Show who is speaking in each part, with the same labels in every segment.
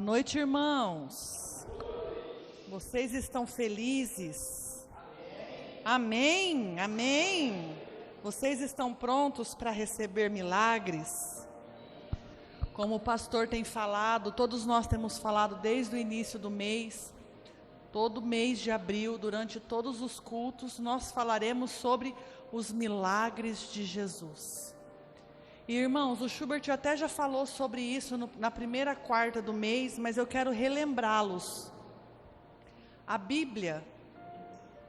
Speaker 1: Boa noite, irmãos. Vocês estão felizes? Amém, amém. Vocês estão prontos para receber milagres? Como o pastor tem falado, todos nós temos falado desde o início do mês, todo mês de abril, durante todos os cultos, nós falaremos sobre os milagres de Jesus. E, irmãos, o Schubert até já falou sobre isso na primeira quarta do mês, mas eu quero relembrá-los. A Bíblia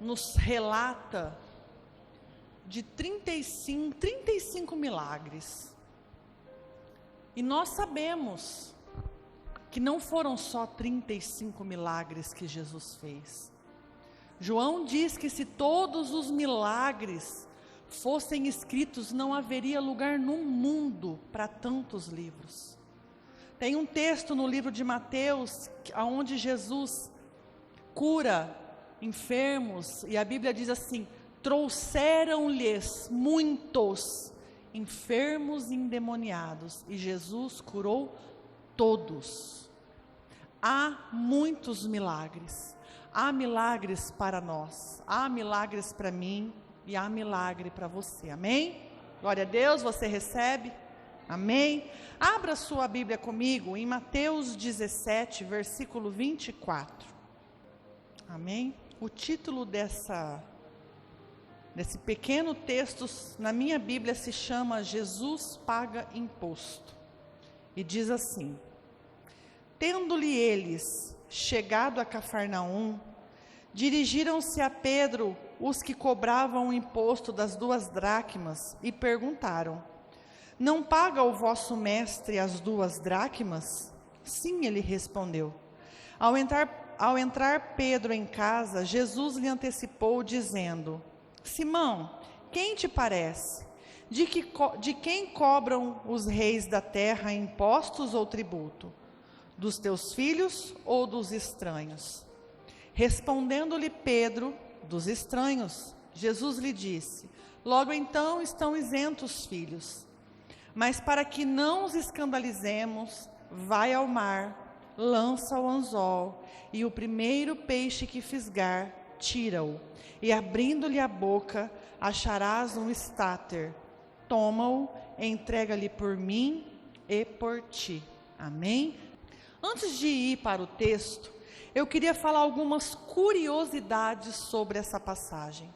Speaker 1: nos relata de 35 milagres. E nós sabemos que não foram só 35 milagres que Jesus fez. João diz que se todos os milagres fossem escritos, não haveria lugar no mundo para tantos livros. Tem um texto no livro de Mateus, onde Jesus cura enfermos, e a Bíblia diz assim: trouxeram-lhes muitos enfermos e endemoniados, e Jesus curou todos. Há muitos milagres, há milagres para nós, há milagres para mim, e há milagre para você, amém? Glória a Deus, você recebe? Amém? Abra sua Bíblia comigo em Mateus 17, versículo 24. Amém? O título desse pequeno texto na minha Bíblia se chama Jesus paga imposto. E diz assim: tendo-lhe eles chegado a Cafarnaum, dirigiram-se a Pedro os que cobravam o imposto das 2 dracmas e perguntaram: não paga o vosso mestre as 2 dracmas? Sim, ele respondeu. Ao entrar Pedro em casa, Jesus lhe antecipou dizendo: Simão, quem te parece? De quem cobram os reis da terra impostos ou tributo? Dos teus filhos ou dos estranhos? Respondendo-lhe Pedro: dos estranhos. Jesus lhe disse: logo então estão isentos filhos. Mas para que não os escandalizemos, vai ao mar, lança o anzol, e o primeiro peixe que fisgar, tira-o, e abrindo-lhe a boca, acharás um estáter. Toma-o, entrega-lhe por mim e por ti. Amém? Antes de ir para o texto, eu queria falar algumas curiosidades sobre essa passagem.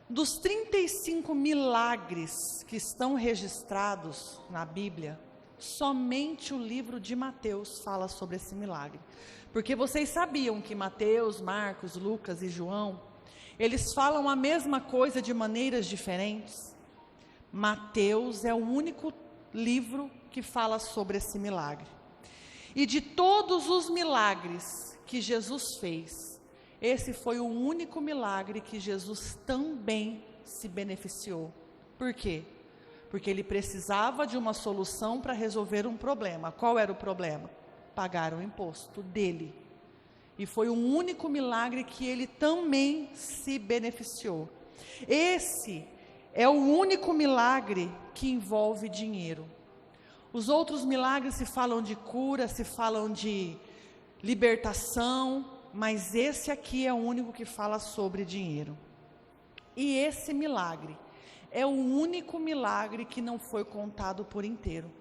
Speaker 1: Dos 35 milagres que estão registrados na Bíblia, somente o livro de Mateus fala sobre esse milagre. Porque vocês sabiam que Mateus, Marcos, Lucas e João, eles falam a mesma coisa de maneiras diferentes? Mateus é o único livro que fala sobre esse milagre. E de todos os milagres que Jesus fez, esse foi o único milagre que Jesus também se beneficiou. Por quê? Porque ele precisava de uma solução para resolver um problema. Qual era o problema? Pagar o imposto dele. E foi o único milagre que ele também se beneficiou. Esse é o único milagre que envolve dinheiro. Os outros milagres se falam de cura, se falam de libertação, mas esse aqui é o único que fala sobre dinheiro. E esse milagre é o único milagre que não foi contado por inteiro.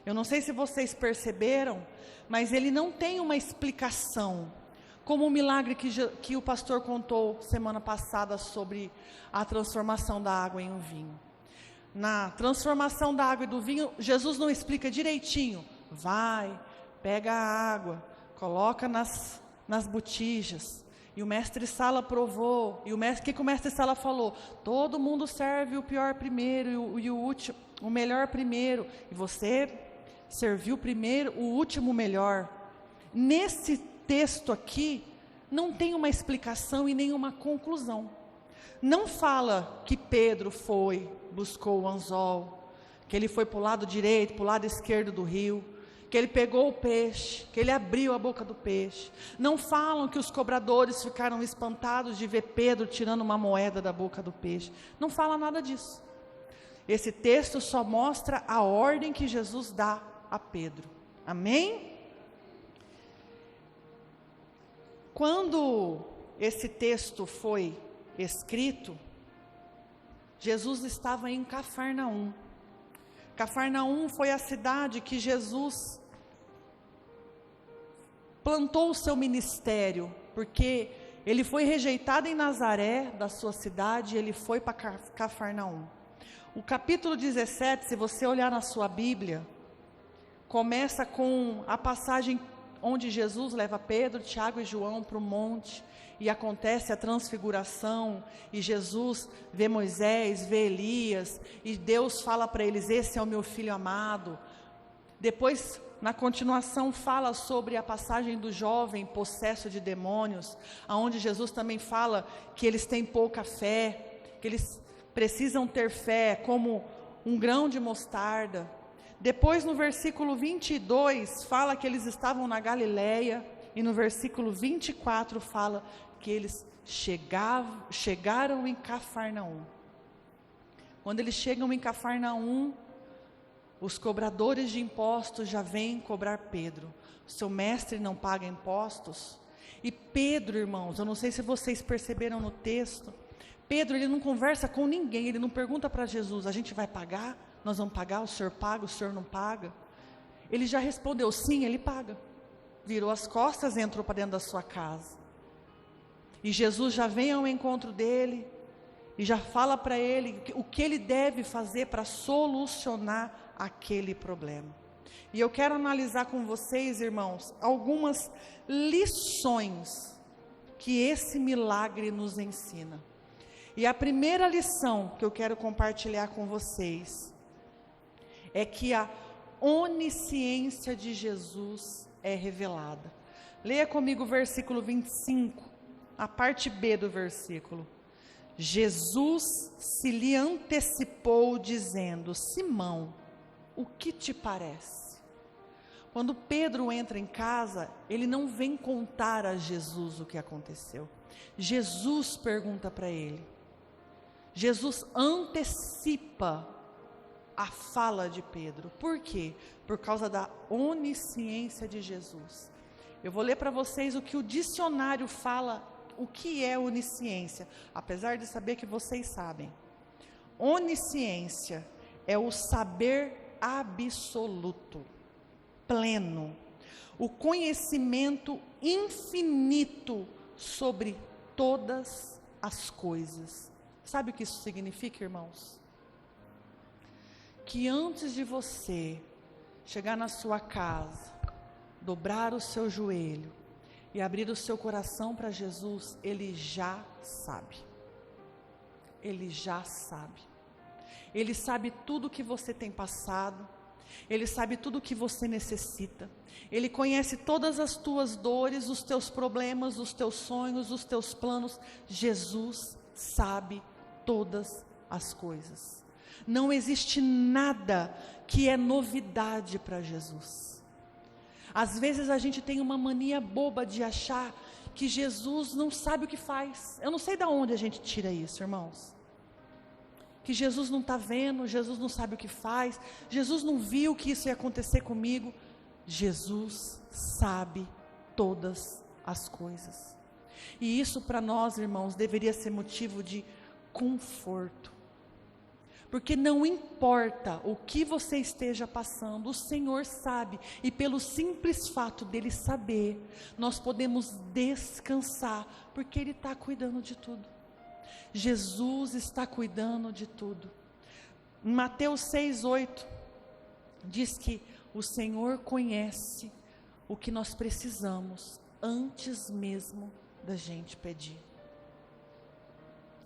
Speaker 1: Eu não sei se vocês perceberam, mas ele não tem uma explicação, como o milagre que o pastor contou semana passada sobre a transformação da água em um vinho. Na transformação da água e do vinho, Jesus não explica direitinho. Vai, pega a água, coloca nas botijas. E o mestre Sala provou. E o que o mestre Sala falou? Todo mundo serve o pior primeiro e o melhor primeiro. E você serviu primeiro, o último melhor. Nesse texto aqui, não tem uma explicação e nenhuma conclusão. Não fala que Pedro buscou o anzol, que ele foi para o lado direito, para o lado esquerdo do rio, que ele pegou o peixe, que ele abriu a boca do peixe. Não falam que os cobradores ficaram espantados de ver Pedro tirando uma moeda da boca do peixe. Não fala nada disso. Esse texto só mostra a ordem que Jesus dá a Pedro. Amém? Quando esse texto foi escrito, Jesus estava em Cafarnaum. Cafarnaum foi a cidade que Jesus plantou o seu ministério, porque ele foi rejeitado em Nazaré, da sua cidade, e ele foi para Cafarnaum. O capítulo 17, se você olhar na sua Bíblia, começa com a passagem onde Jesus leva Pedro, Tiago e João para o monte, e acontece a transfiguração, e Jesus vê Moisés, vê Elias, e Deus fala para eles: esse é o meu filho amado. Depois, na continuação, fala sobre a passagem do jovem possesso de demônios, aonde Jesus também fala que eles têm pouca fé, que eles precisam ter fé como um grão de mostarda. Depois, no versículo 22, fala que eles estavam na Galileia, e no versículo 24 fala que eles chegaram em Cafarnaum. Quando eles chegam em Cafarnaum, os cobradores de impostos já vêm cobrar Pedro. O seu mestre não paga impostos. E Pedro, irmãos, eu não sei se vocês perceberam no texto, Pedro, ele não conversa com ninguém, ele não pergunta para Jesus: a gente vai pagar? Nós vamos pagar? O senhor paga? O senhor não paga? Ele já respondeu: sim, ele paga. Virou as costas e entrou para dentro da sua casa. E Jesus já vem ao encontro dele e já fala para ele o que ele deve fazer para solucionar aquele problema. E eu quero analisar com vocês, irmãos, algumas lições que esse milagre nos ensina. E a primeira lição que eu quero compartilhar com vocês é que a onisciência de Jesus é revelada. Leia comigo o versículo 25, a parte B do versículo. Jesus se lhe antecipou dizendo: Simão, o que te parece? Quando Pedro entra em casa, ele não vem contar a Jesus o que aconteceu. Jesus pergunta para ele. Jesus antecipa a fala de Pedro. Por quê? Por causa da onisciência de Jesus. Eu vou ler para vocês o que o dicionário fala, o que é onisciência, apesar de saber que vocês sabem. Onisciência é o saber absoluto, pleno, o conhecimento infinito sobre todas as coisas. Sabe o que isso significa, irmãos? Que antes de você chegar na sua casa, dobrar o seu joelho e abrir o seu coração para Jesus, Ele já sabe. Ele já sabe. Ele sabe tudo que você tem passado. Ele sabe tudo que você necessita. Ele conhece todas as tuas dores, os teus problemas, os teus sonhos, os teus planos. Jesus sabe todas as coisas. Não existe nada que é novidade para Jesus. Às vezes a gente tem uma mania boba de achar que Jesus não sabe o que faz. Eu não sei de onde a gente tira isso, irmãos. Que Jesus não está vendo, Jesus não sabe o que faz, Jesus não viu que isso ia acontecer comigo. Jesus sabe todas as coisas. E isso para nós, irmãos, deveria ser motivo de conforto. Porque não importa o que você esteja passando, o Senhor sabe, e pelo simples fato dele saber, nós podemos descansar, porque Ele está cuidando de tudo. Jesus está cuidando de tudo. Em Mateus 6:8, diz que o Senhor conhece o que nós precisamos, antes mesmo da gente pedir.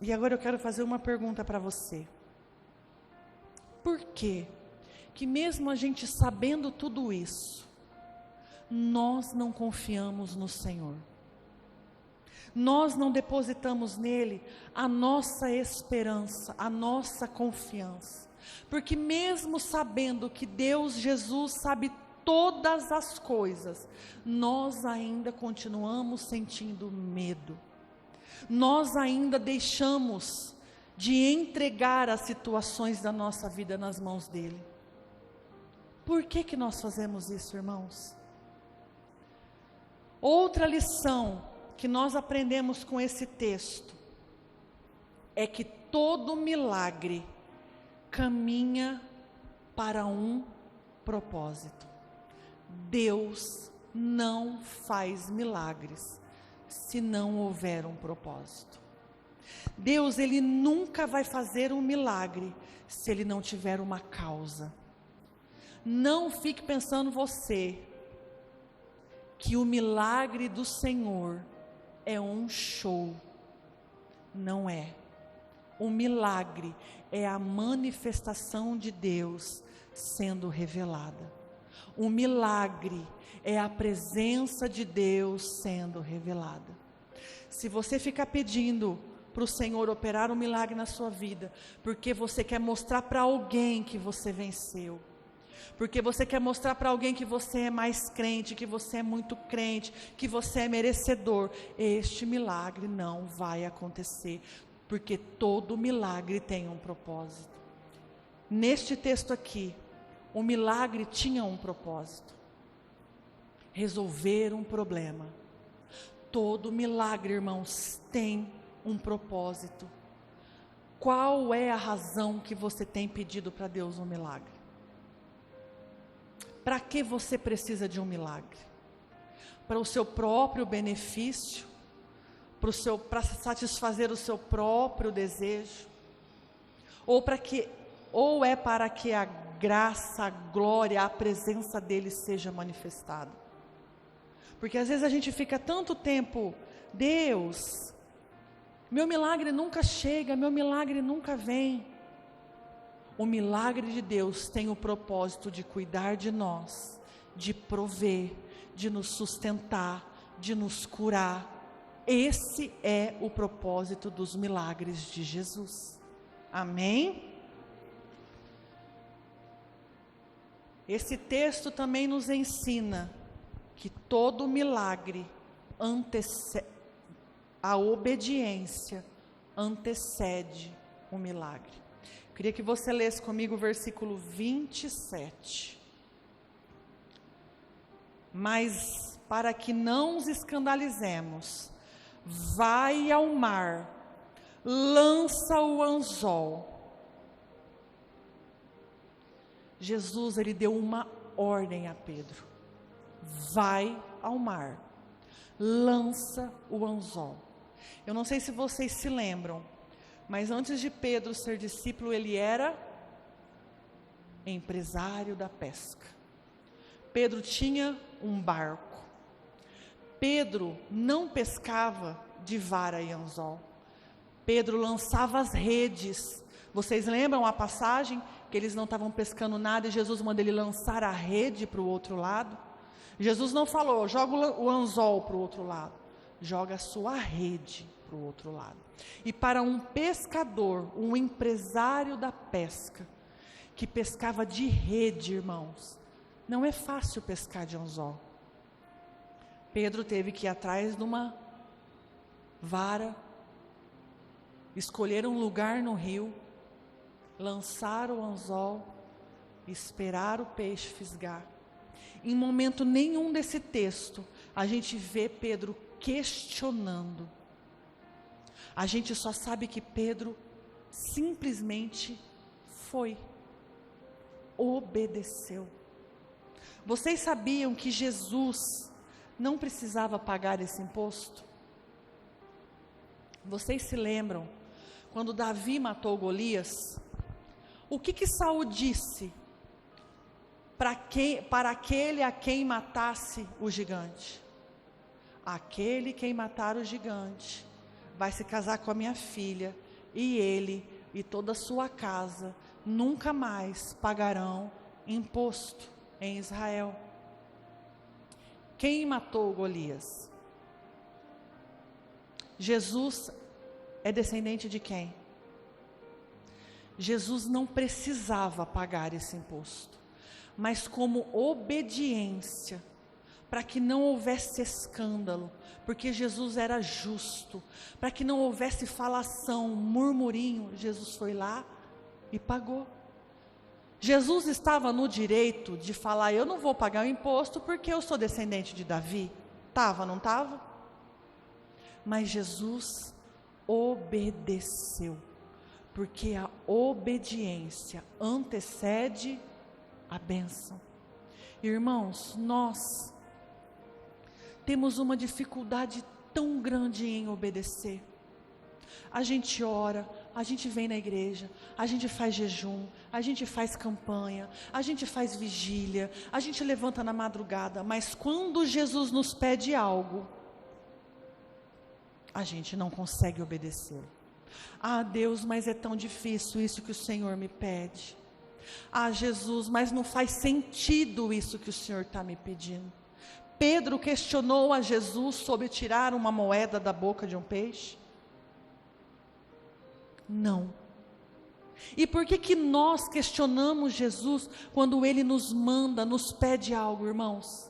Speaker 1: E agora eu quero fazer uma pergunta para você. Por quê que mesmo a gente sabendo tudo isso, nós não confiamos no Senhor? Nós não depositamos nele a nossa esperança, a nossa confiança. Porque mesmo sabendo que Deus, Jesus, sabe todas as coisas, nós ainda continuamos sentindo medo. Nós ainda deixamos de entregar as situações da nossa vida nas mãos dele. Por que nós fazemos isso, irmãos? Outra lição que nós aprendemos com esse texto é que todo milagre caminha para um propósito. Deus não faz milagres se não houver um propósito. Deus, Ele nunca vai fazer um milagre se Ele não tiver uma causa. Não fique pensando você que o milagre do Senhor é um show. Não é. O milagre é a manifestação de Deus sendo revelada. O milagre é a presença de Deus sendo revelada. Se você ficar pedindo para o Senhor operar um milagre na sua vida, porque você quer mostrar para alguém que você venceu, porque você quer mostrar para alguém que você é mais crente, que você é muito crente, que você é merecedor, este milagre não vai acontecer, porque todo milagre tem um propósito. Neste texto aqui, o milagre tinha um propósito: resolver um problema. Todo milagre, irmãos, tem um propósito. Qual é a razão que você tem pedido para Deus um milagre? Para que você precisa de um milagre? Para o seu próprio benefício? Para satisfazer o seu próprio desejo? Ou é para que a graça, a glória, a presença dele seja manifestada? Porque às vezes a gente fica tanto tempo, Deus, meu milagre nunca chega, meu milagre nunca vem. O milagre de Deus tem o propósito de cuidar de nós, de prover, de nos sustentar, de nos curar. Esse é o propósito dos milagres de Jesus. Amém? Esse texto também nos ensina que todo milagre a obediência antecede o milagre. Queria que você lesse comigo o versículo 27. Mas para que não nos escandalizemos, vai ao mar, lança o anzol. Jesus, ele deu uma ordem a Pedro: vai ao mar, lança o anzol. Eu não sei se vocês se lembram, mas antes de Pedro ser discípulo, ele era empresário da pesca. Pedro tinha um barco. Pedro não pescava de vara e anzol. Pedro lançava as redes. Vocês lembram a passagem que eles não estavam pescando nada e Jesus manda ele lançar a rede para o outro lado? Jesus não falou, joga o anzol para o outro lado. Joga a sua rede para o outro lado. E para um pescador, um empresário da pesca, que pescava de rede, irmãos, não é fácil pescar de anzol. Pedro teve que ir atrás de uma vara, escolher um lugar no rio, lançar o anzol, esperar o peixe fisgar. Em momento nenhum desse texto, a gente vê Pedro questionando. A gente só sabe que Pedro simplesmente foi, obedeceu. Vocês sabiam que Jesus não precisava pagar esse imposto? Vocês se lembram, quando Davi matou Golias, o que Saul disse para aquele a quem matasse o gigante? Aquele quem matar o gigante vai se casar com a minha filha, e ele e toda a sua casa nunca mais pagarão imposto em Israel. Quem matou Golias? Jesus é descendente de quem? Jesus não precisava pagar esse imposto, mas como obediência, para que não houvesse escândalo, porque Jesus era justo, para que não houvesse falação, murmurinho, Jesus foi lá e pagou. Jesus estava no direito de falar, eu não vou pagar o imposto porque eu sou descendente de Davi. Estava, não estava? Mas Jesus obedeceu, porque a obediência antecede a bênção. Irmãos, nós temos uma dificuldade tão grande em obedecer. A gente ora, a gente vem na igreja, a gente faz jejum, a gente faz campanha, a gente faz vigília, a gente levanta na madrugada, mas quando Jesus nos pede algo, a gente não consegue obedecer. Ah, Deus, mas é tão difícil isso que o Senhor me pede. Ah, Jesus, mas não faz sentido isso que o Senhor está me pedindo. Pedro questionou a Jesus sobre tirar uma moeda da boca de um peixe? Não. E por que nós questionamos Jesus quando Ele nos manda, nos pede algo, irmãos?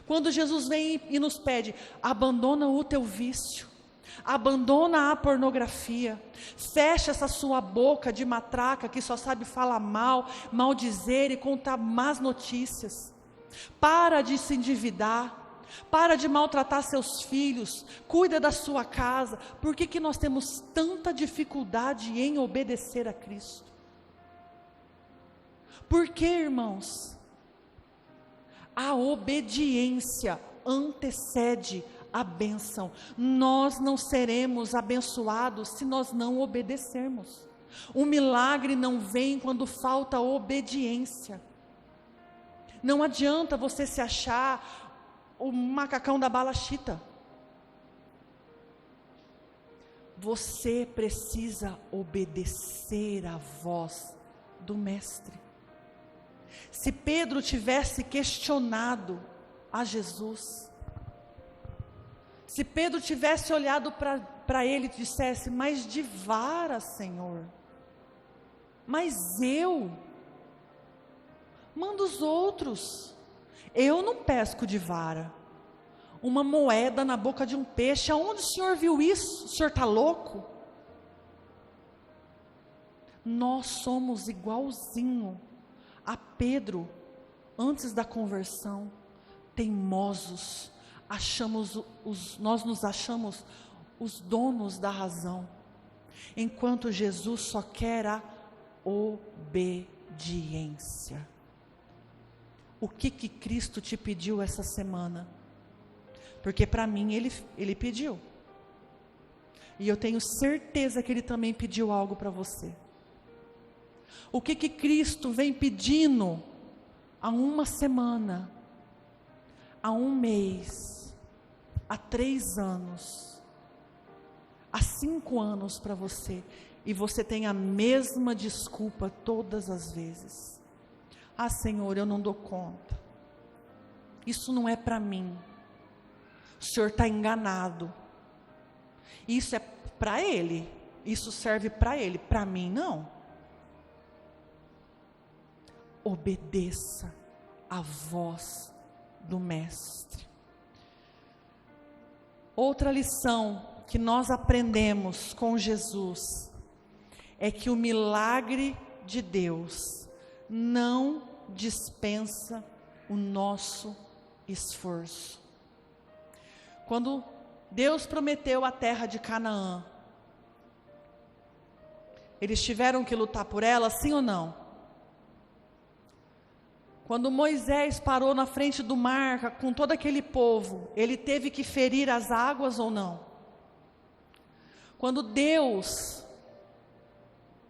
Speaker 1: Quando Jesus vem e nos pede, abandona o teu vício, abandona a pornografia, fecha essa sua boca de matraca que só sabe falar mal, maldizer e contar más notícias. Para de se endividar, para de maltratar seus filhos, cuida da sua casa. Por que nós temos tanta dificuldade em obedecer a Cristo? Por que, irmãos? A obediência antecede a bênção. Nós não seremos abençoados se nós não obedecermos. O milagre não vem quando falta obediência. Não adianta você se achar o macacão da bala chita. Você precisa obedecer à voz do Mestre. Se Pedro tivesse questionado a Jesus, se Pedro tivesse olhado para ele e dissesse, mas de vara, Senhor, mas eu manda os outros, eu não pesco de vara, uma moeda na boca de um peixe, aonde o Senhor viu isso? O Senhor está louco? Nós somos igualzinho a Pedro, antes da conversão, teimosos, nós nos achamos os donos da razão, enquanto Jesus só quer a obediência. O que Cristo te pediu essa semana? Porque para mim ele pediu, e eu tenho certeza que Ele também pediu algo para você. O que Cristo vem pedindo há uma semana, há um mês, há 3 anos, há 5 anos para você, e você tem a mesma desculpa todas as vezes. Ah, Senhor, eu não dou conta, isso não é para mim. O Senhor está enganado, isso é para Ele, isso serve para Ele, para mim não. Obedeça a voz do Mestre. Outra lição que nós aprendemos com Jesus é que o milagre de Deus não dispensa o nosso esforço. Quando Deus prometeu a terra de Canaã, eles tiveram que lutar por ela, sim ou não? Quando Moisés parou na frente do mar com todo aquele povo, ele teve que ferir as águas ou não? Quando Deus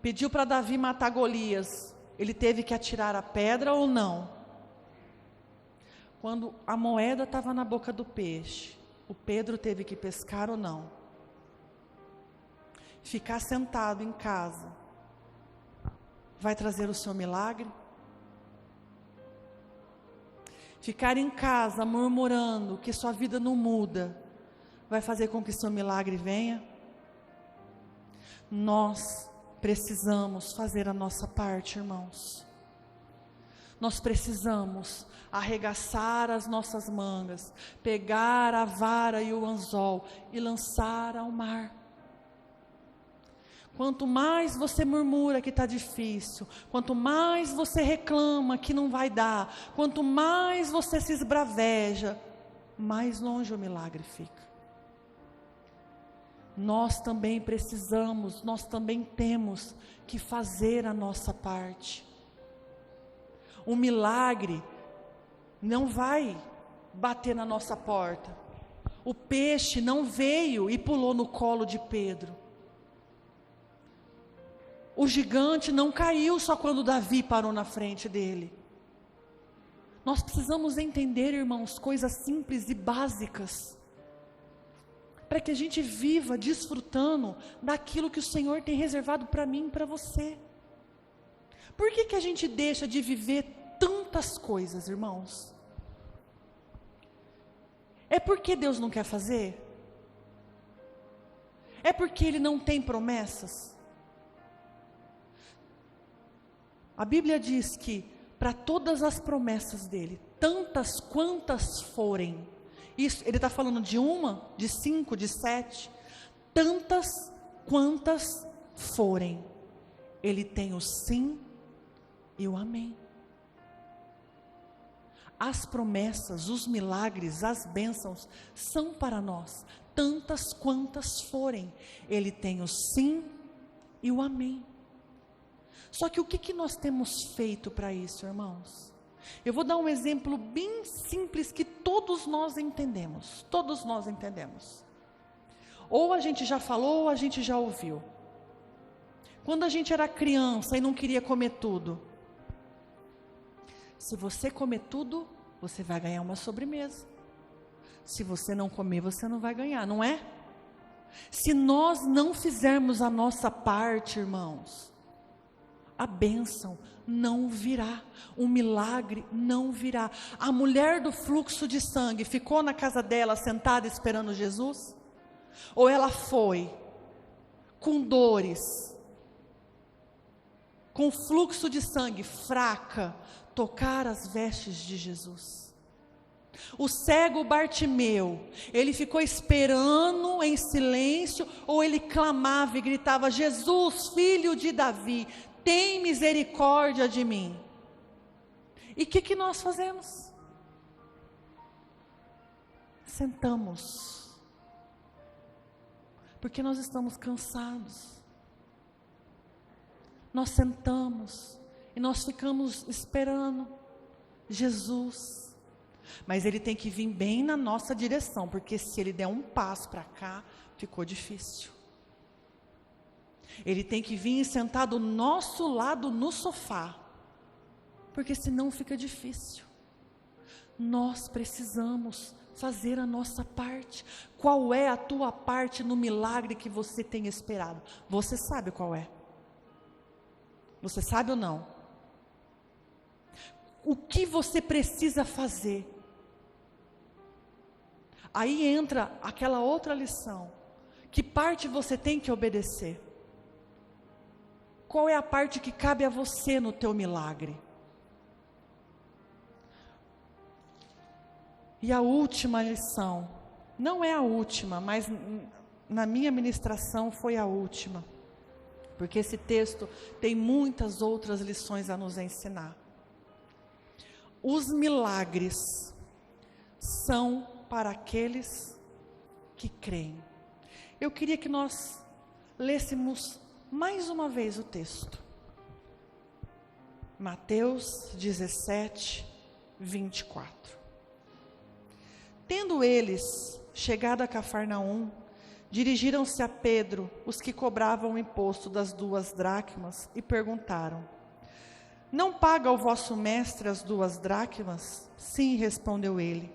Speaker 1: pediu para Davi matar Golias, ele teve que atirar a pedra ou não? Quando a moeda estava na boca do peixe, o Pedro teve que pescar ou não? Ficar sentado em casa vai trazer o seu milagre? Ficar em casa murmurando que sua vida não muda, vai fazer com que seu milagre venha? Nós precisamos fazer a nossa parte, irmãos. Nós precisamos arregaçar as nossas mangas, pegar a vara e o anzol e lançar ao mar. Quanto mais você murmura que está difícil, quanto mais você reclama que não vai dar, quanto mais você se esbraveja, mais longe o milagre fica. nós também precisamos, nós também temos que fazer a nossa parte. O milagre não vai bater na nossa porta. O peixe não veio e pulou no colo de Pedro. O gigante não caiu só quando Davi parou na frente dele. Nós precisamos entender, irmãos, coisas simples e básicas, para que a gente viva desfrutando daquilo que o Senhor tem reservado para mim e para você. Por que a gente deixa de viver tantas coisas, irmãos? É porque Deus não quer fazer? É porque Ele não tem promessas? A Bíblia diz que para todas as promessas dEle, tantas quantas forem, isso, Ele está falando de uma, de 5, de 7, tantas quantas forem, Ele tem o sim e o amém. As promessas, os milagres, as bênçãos são para nós, tantas quantas forem, Ele tem o sim e o amém. Só que o que nós temos feito para isso, irmãos? Eu vou dar um exemplo bem simples que todos nós entendemos, Ou a gente já falou, ou a gente já ouviu. Quando a gente era criança e não queria comer tudo, se você comer tudo, você vai ganhar uma sobremesa. Se você não comer, você não vai ganhar, não é? Se nós não fizermos a nossa parte, irmãos, a bênção não virá, o milagre não virá. A mulher do fluxo de sangue ficou na casa dela sentada esperando Jesus? Ou ela foi com dores, com fluxo de sangue, fraca, tocar as vestes de Jesus? O cego Bartimeu, ele ficou esperando em silêncio, ou ele clamava e gritava: Jesus, filho de Davi, tem misericórdia de mim? E o que nós fazemos? Sentamos, porque nós estamos cansados. Nós sentamos e nós ficamos esperando Jesus, mas Ele tem que vir bem na nossa direção, porque se Ele der um passo para cá, ficou difícil. Ele tem que vir sentar do nosso lado no sofá, porque senão fica difícil. Nós precisamos fazer a nossa parte. Qual é a tua parte no milagre que você tem esperado? Você sabe qual é? Você sabe ou não? O que você precisa fazer? Aí entra aquela outra lição. Que parte você tem que obedecer? Qual é a parte que cabe a você no teu milagre? E a última lição, não é a última, mas na minha ministração foi a última, porque esse texto tem muitas outras lições a nos ensinar. Os milagres são para aqueles que creem. Eu queria que nós lêssemos mais uma vez o texto. Mateus 17, 24. Tendo eles chegado a Cafarnaum, dirigiram-se a Pedro, os que cobravam o imposto das 2 dracmas, e perguntaram: não paga o vosso mestre as 2 dracmas? Sim, respondeu ele.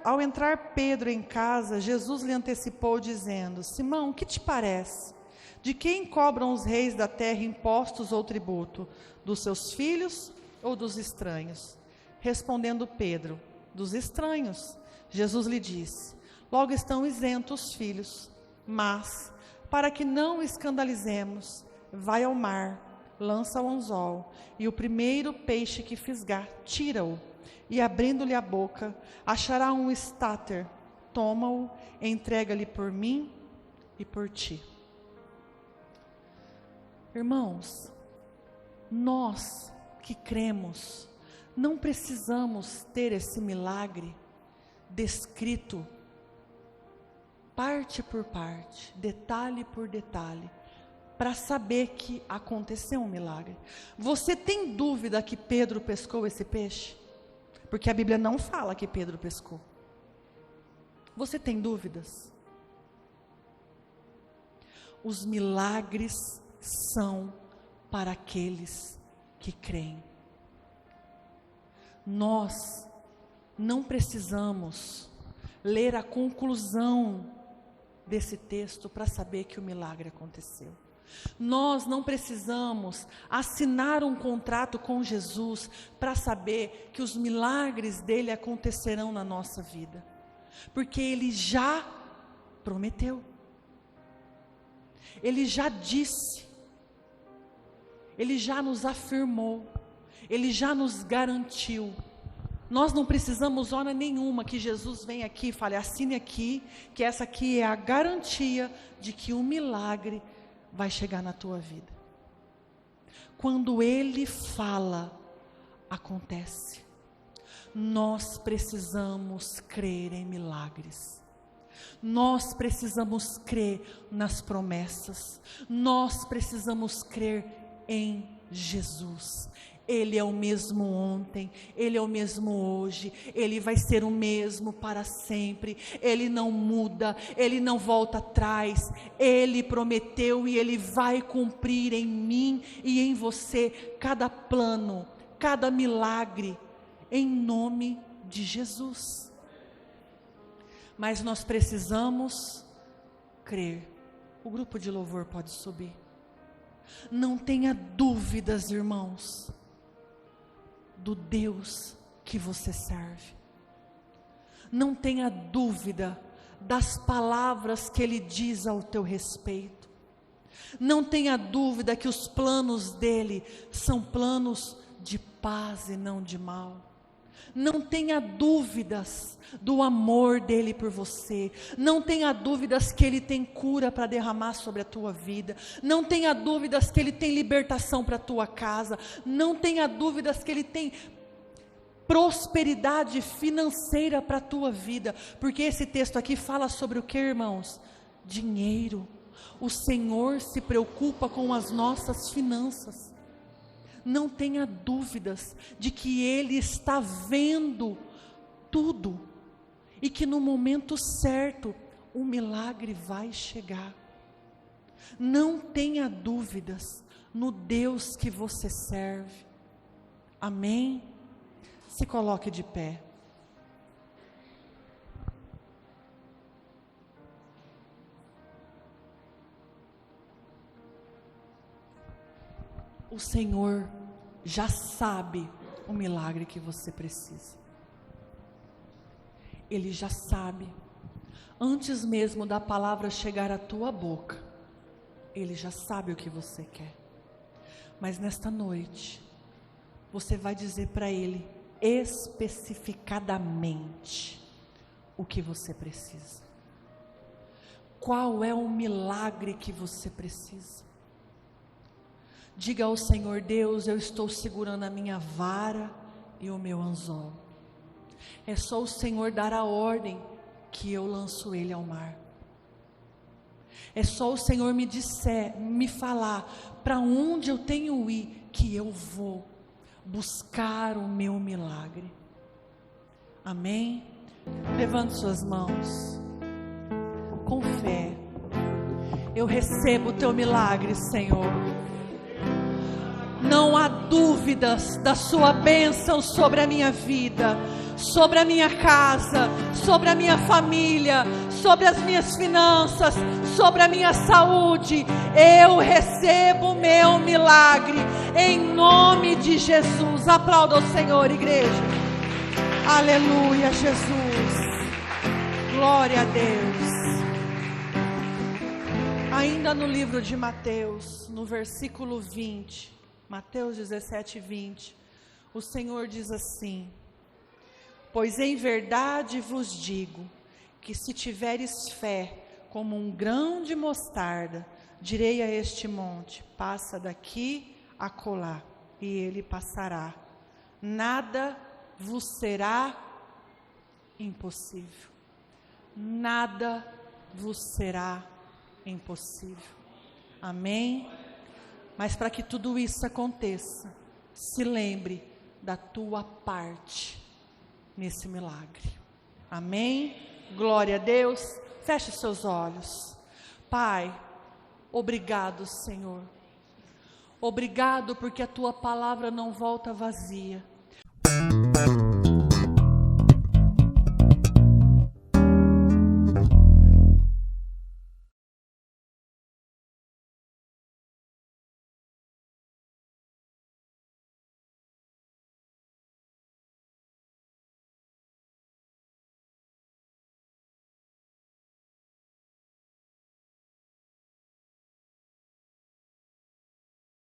Speaker 1: Ao entrar Pedro em casa, Jesus lhe antecipou, dizendo: Simão, o que te parece? De quem cobram os reis da terra impostos ou tributo? Dos seus filhos ou dos estranhos? Respondendo Pedro: dos estranhos. Jesus lhe disse: logo estão isentos os filhos. Mas, para que não escandalizemos, vai ao mar, lança o anzol, e o primeiro peixe que fisgar, tira-o, e abrindo-lhe a boca, achará um estáter, toma-o, entrega-lhe por mim e por ti. Irmãos, nós que cremos, não precisamos ter esse milagre descrito parte por parte, detalhe por detalhe, para saber que aconteceu um milagre. Você tem dúvida que Pedro pescou esse peixe? Porque a Bíblia não fala que Pedro pescou. Você tem dúvidas? Os milagres são para aqueles que creem. Nós não precisamos ler a conclusão desse texto para saber que o milagre aconteceu. Nós não precisamos assinar um contrato com Jesus para saber que os milagres dele acontecerão na nossa vida, porque ele já prometeu, ele já disse, ele já nos afirmou, ele já nos garantiu. Nós não precisamos hora nenhuma que Jesus venha aqui e fale, assine aqui, que essa aqui é a garantia de que o milagre vai chegar na tua vida. Quando ele fala, acontece. Nós precisamos crer em milagres. Nós precisamos crer nas promessas. Nós precisamos crer em Jesus. Ele é o mesmo ontem, Ele é o mesmo hoje, Ele vai ser o mesmo para sempre, Ele não muda, Ele não volta atrás, Ele prometeu e Ele vai cumprir em mim e em você cada plano, cada milagre, em nome de Jesus. Mas nós precisamos crer. O grupo de louvor pode subir. Não tenha dúvidas, irmãos, do Deus que você serve. Não tenha dúvida das palavras que Ele diz ao teu respeito. Não tenha dúvida que os planos dEle são planos de paz e não de mal. Não tenha dúvidas do amor dEle por você. Não tenha dúvidas que Ele tem cura para derramar sobre a tua vida. Não tenha dúvidas que Ele tem libertação para a tua casa. Não tenha dúvidas que Ele tem prosperidade financeira para a tua vida. Porque esse texto aqui fala sobre o que, irmãos? Dinheiro. O Senhor se preocupa com as nossas finanças. Não tenha dúvidas de que Ele está vendo tudo e que no momento certo o milagre vai chegar. Não tenha dúvidas no Deus que você serve. Amém? Se coloque de pé. O Senhor já sabe o milagre que você precisa. Ele já sabe. Antes mesmo da palavra chegar à tua boca, Ele já sabe o que você quer. Mas nesta noite, você vai dizer para Ele especificadamente o que você precisa. Qual é o milagre que você precisa? Diga ao Senhor: Deus, eu estou segurando a minha vara e o meu anzol. É só o Senhor dar a ordem que eu lanço ele ao mar. É só o Senhor me falar para onde eu tenho ir, que eu vou buscar o meu milagre. Amém? Levante suas mãos com fé. Eu recebo o teu milagre, Senhor. Não há dúvidas da sua bênção sobre a minha vida, sobre a minha casa, sobre a minha família, sobre as minhas finanças, sobre a minha saúde. Eu recebo o meu milagre, em nome de Jesus. Aplauda o Senhor, igreja. Aleluia, Jesus. Glória a Deus. Ainda no livro de Mateus, no versículo 20, Mateus 17, 20, o Senhor diz assim: pois em verdade vos digo, que se tiveres fé como um grão de mostarda, direi a este monte: passa daqui a acolá, e ele passará. Nada vos será impossível. Nada vos será impossível. Amém? Mas para que tudo isso aconteça, se lembre da tua parte nesse milagre. Amém? Glória a Deus. Feche seus olhos. Pai, obrigado, Senhor. Obrigado porque a tua palavra não volta vazia.